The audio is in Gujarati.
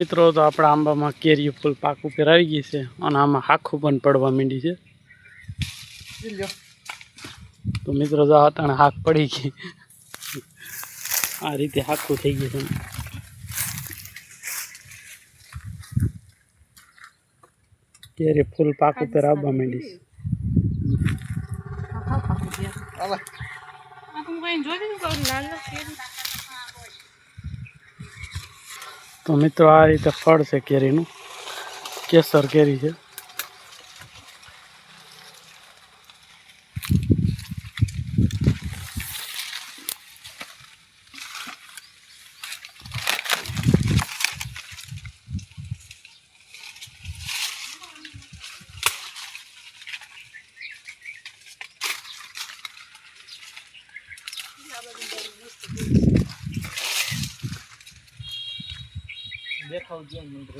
મિત્રો તો આપણા આંબામાં કેરી ફૂલ પાક ઉપર આવી ગઈ છે અને આમાં હાખું પણ પડવા માંડી છે. તો મિત્રો જો અટાણે હાક પડી ગઈ, આ રીતે હાખું થઈ ગયું છે. કેરી ફૂલ પાક ઉપર આવવા માંડી છે. તો મિત્રો આ રીતે ફળ છે કેરીનું, કેસર કેરી છે. દેખાવ જો મંત્ર